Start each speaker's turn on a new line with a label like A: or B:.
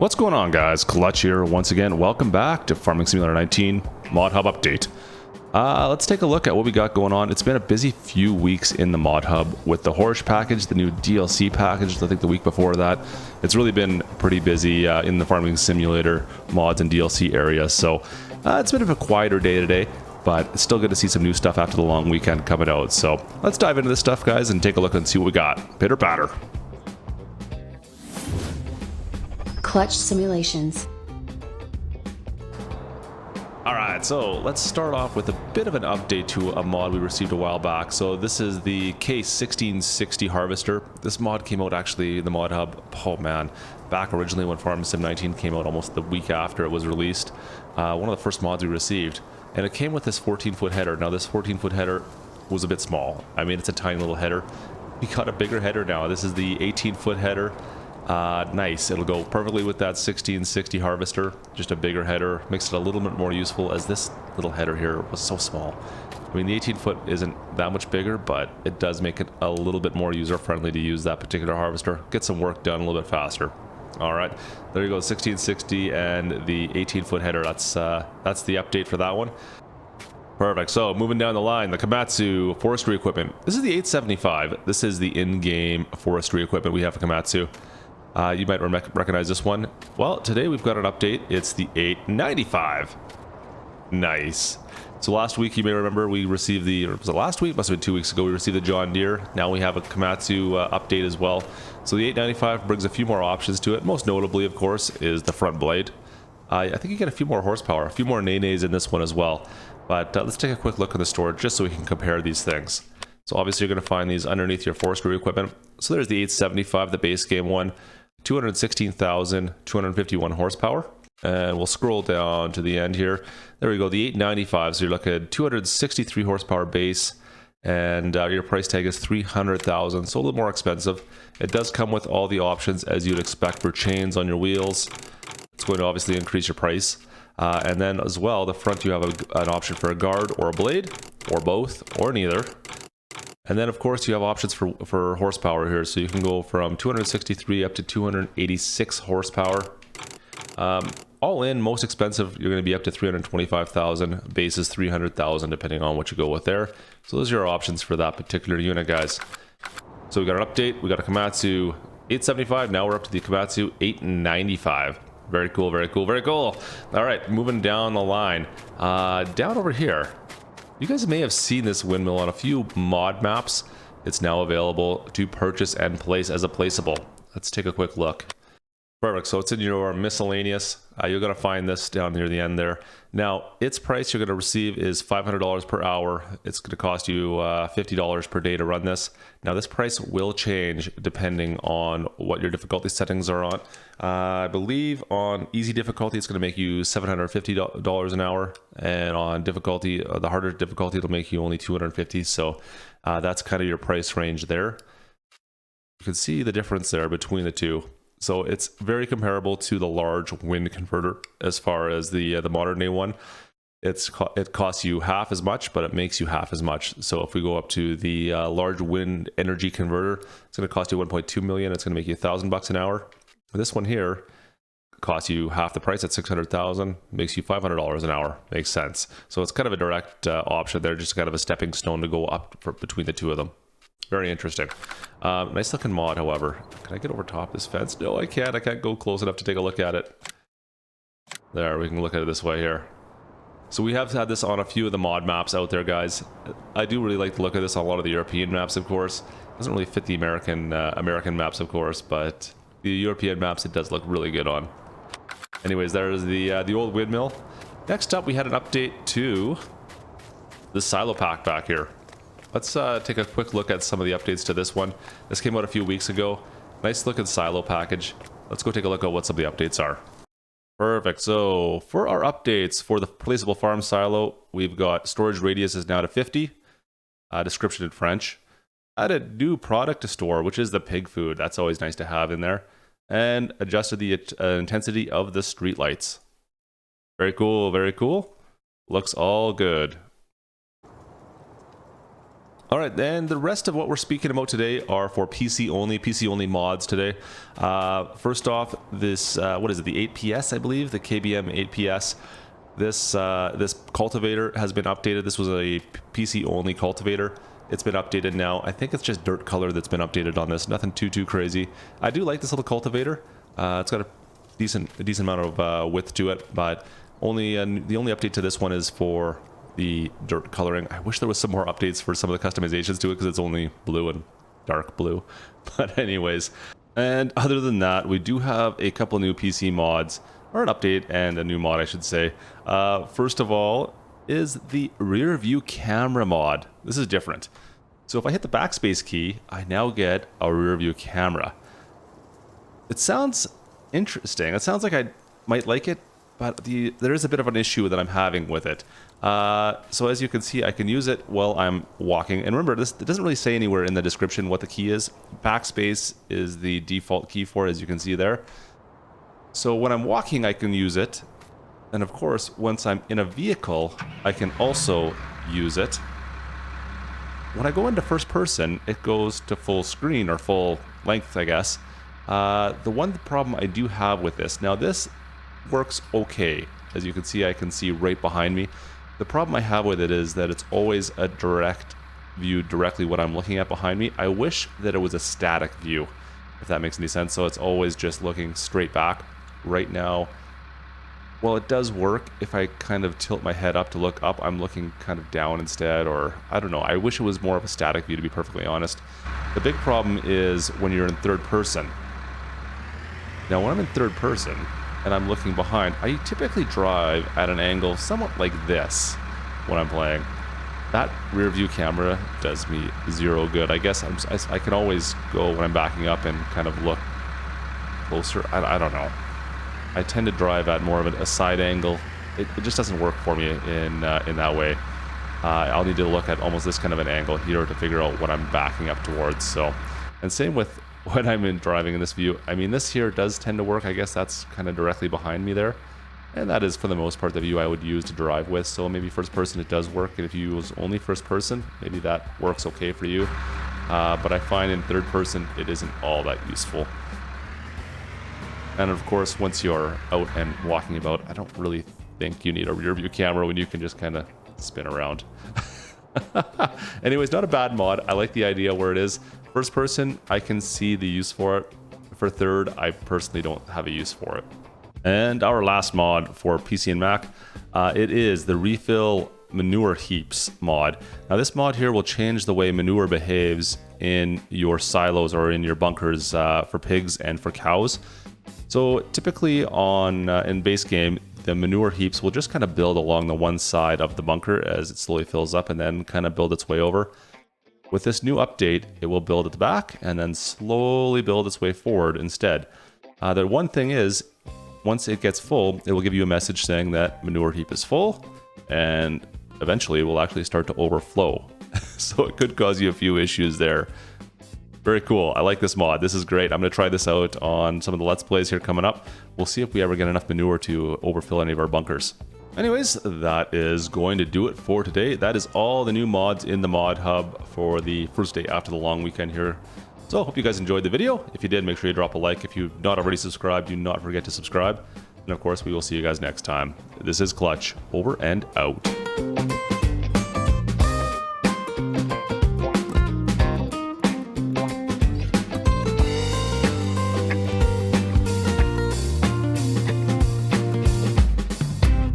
A: What's going on, guys? Clutch here once again. Welcome back to Farming Simulator 19 Mod Hub update. Let's take a look at what we got going on. It's been a busy few weeks in the Mod Hub with the Horsch package, the new DLC package. I think the week before that, it's really been pretty busy in the Farming Simulator mods and DLC area. So it's a bit of a quieter day today, but it's still good to see some new stuff after the long weekend coming out. So let's dive into this stuff, guys, and take a look and see what we got. Pitter patter.
B: Clutch Simulations.
A: Alright, so let's start off with a bit of an update to a mod we received a while back. So this is the K1660 Harvester. This mod came out actually in the Mod Hub, oh man, back originally when Farming Sim 19 came out, almost the week after it was released. One of the first mods we received. And it came with this 14-foot header. Now this 14-foot header was a bit small. I mean, it's a tiny little header. We got a bigger header now. This is the 18-foot header. Nice. It'll go perfectly with that 1660 Harvester. Just a bigger header. Makes it a little bit more useful, as this little header here was so small. I mean, the 18-foot isn't that much bigger, but it does make it a little bit more user-friendly to use that particular harvester. Get some work done a little bit faster. Alright, there you go, 1660 and the 18-foot header. That's the update for that one. Perfect. So moving down the line, the Komatsu forestry equipment. This is the 875. This is the in-game forestry equipment we have for Komatsu. You might recognize this one. Well, today we've got an update. It's the 895. Nice. So last week, you may remember, we received the, or was it last week? Must have been 2 weeks ago, we received the John Deere. Now we have a Komatsu update as well. So the 895 brings a few more options to it. Most notably, of course, is the front blade. I think you get a few more horsepower, a few more nays in this one as well. But let's take a quick look at the storage just so we can compare these things. So obviously you're going to find these underneath your forestry equipment. So there's the 875, the base game one. 216,251 horsepower, and we'll scroll down to the end here. There we go, the 895. So you're looking at 263 horsepower base, and your price tag is 300,000, so a little more expensive. It does come with all the options as you'd expect for chains on your wheels. It's going to obviously increase your price, and then as well, the front you have an option for a guard or a blade, or both, or neither. And then, of course, you have options for horsepower here. So you can go from 263 up to 286 horsepower. All in, most expensive, you're going to be up to 325,000. Base is 300,000, depending on what you go with there. So those are your options for that particular unit, guys. So we got an update. We got a Komatsu 875. Now we're up to the Komatsu 895. Very cool, very cool, very cool. All right, moving down the line. Down over here. You guys may have seen this windmill on a few mod maps. It's now available to purchase and place as a placeable. Let's take a quick look. Perfect. So it's in your miscellaneous. You're going to find this down near the end there. Now, its price you're going to receive is $500 per hour. It's going to cost you $50 per day to run this. Now, this price will change depending on what your difficulty settings are on. I believe on easy difficulty, it's going to make you $750 an hour. And on difficulty, the harder difficulty, it'll make you only $250. So that's kind of your price range there. You can see the difference there between the two. So it's very comparable to the large wind converter as far as the modern day one. It costs you half as much, but it makes you half as much. So if we go up to the large wind energy converter, it's going to cost you 1.2 million. It's going to make you $1,000 an hour. This one here costs you half the price at 600,000, makes you $500 an hour. Makes sense. So it's kind of a direct option there, just kind of a stepping stone to go up between the two of them. Very interesting. Nice looking mod, however. Can I get over top this fence? No, I can't. I can't go close enough to take a look at it. There, we can look at it this way here. So we have had this on a few of the mod maps out there, guys. I do really like the look of this on a lot of the European maps, of course. It doesn't really fit the American maps, of course, but the European maps it does look really good on. Anyways, there's the old windmill. Next up, we had an update to the silo pack back here. Let's take a quick look at some of the updates to this one. This came out a few weeks ago. Nice looking silo package. Let's go take a look at what some of the updates are. Perfect. So for our updates for the placeable farm silo, we've got storage radius is now to 50. Description in French. Added new product to store, which is the pig food. That's always nice to have in there. And adjusted the intensity of the street lights. Very cool. Very cool. Looks all good. All right, then the rest of what we're speaking about today are for PC only mods today. First off, this, what is it, the 8PS, I believe, the KBM 8PS. This cultivator has been updated. This was a PC only cultivator. It's been updated now. I think it's just dirt color that's been updated on this. Nothing too crazy. I do like this little cultivator. It's got a decent amount of width to it, but the only update to this one is for the dirt coloring. I wish there was some more updates for some of the customizations to it because it's only blue and dark blue. But anyways, and other than that, we do have a couple new PC mods, or an update and a new mod, I should say. First of all is the rear view camera mod. This is different. So if I hit the backspace key, I now get a rear view camera. It sounds interesting. It sounds like I might like it, but there is a bit of an issue that I'm having with it. So as you can see, I can use it while I'm walking. And remember, it doesn't really say anywhere in the description what the key is. Backspace is the default key for it, as you can see there. So when I'm walking, I can use it. And of course, once I'm in a vehicle, I can also use it. When I go into first person, it goes to full screen, or full length, I guess. The one problem I do have with this, now this works okay. As you can see right behind me. The problem I have with it is that it's always a direct view, directly what I'm looking at behind me. I wish that it was a static view, if that makes any sense. So it's always just looking straight back. Right now, well, it does work. If I kind of tilt my head up to look up, I'm looking kind of down instead, or I don't know. I wish it was more of a static view, to be perfectly honest. The big problem is when you're in third person. Now, when I'm in third person and I'm looking behind, I typically drive at an angle somewhat like this when I'm playing. That rear view camera does me zero good. I guess I can always go when I'm backing up and kind of look closer. I don't know. I tend to drive at more of a side angle. It just doesn't work for me in that way. I'll need to look at almost this kind of an angle here to figure out what I'm backing up towards. So, and same with when I'm driving in this view. I mean, this here does tend to work. I guess that's kind of directly behind me there. And that is, for the most part, the view I would use to drive with. So maybe first person, it does work. And if you use only first person, maybe that works okay for you. But I find in third person, it isn't all that useful. And of course, once you're out and walking about, I don't really think you need a rear view camera when you can just kind of spin around. Anyways, not a bad mod. I like the idea where it is. First person, I can see the use for it. For third, I personally don't have a use for it. And our last mod for PC and Mac, it is the Refill Manure Heaps mod. Now this mod here will change the way manure behaves in your silos or in your bunkers for pigs and for cows. So typically in base game, the manure heaps will just kind of build along the one side of the bunker as it slowly fills up and then kind of build its way over. With this new update, it will build at the back and then slowly build its way forward instead. The one thing is, once it gets full, it will give you a message saying that manure heap is full, and eventually it will actually start to overflow. So it could cause you a few issues there. Very cool. I like this mod. This is great. I'm going to try this out on some of the Let's Plays here coming up. We'll see if we ever get enough manure to overfill any of our bunkers. Anyways, that is going to do it for today. That is all the new mods in the Mod Hub for the first day after the long weekend here. So I hope you guys enjoyed the video. If you did, make sure you drop a like. If you've not already subscribed, do not forget to subscribe. And of course, we will see you guys next time. This is Clutch, over and out.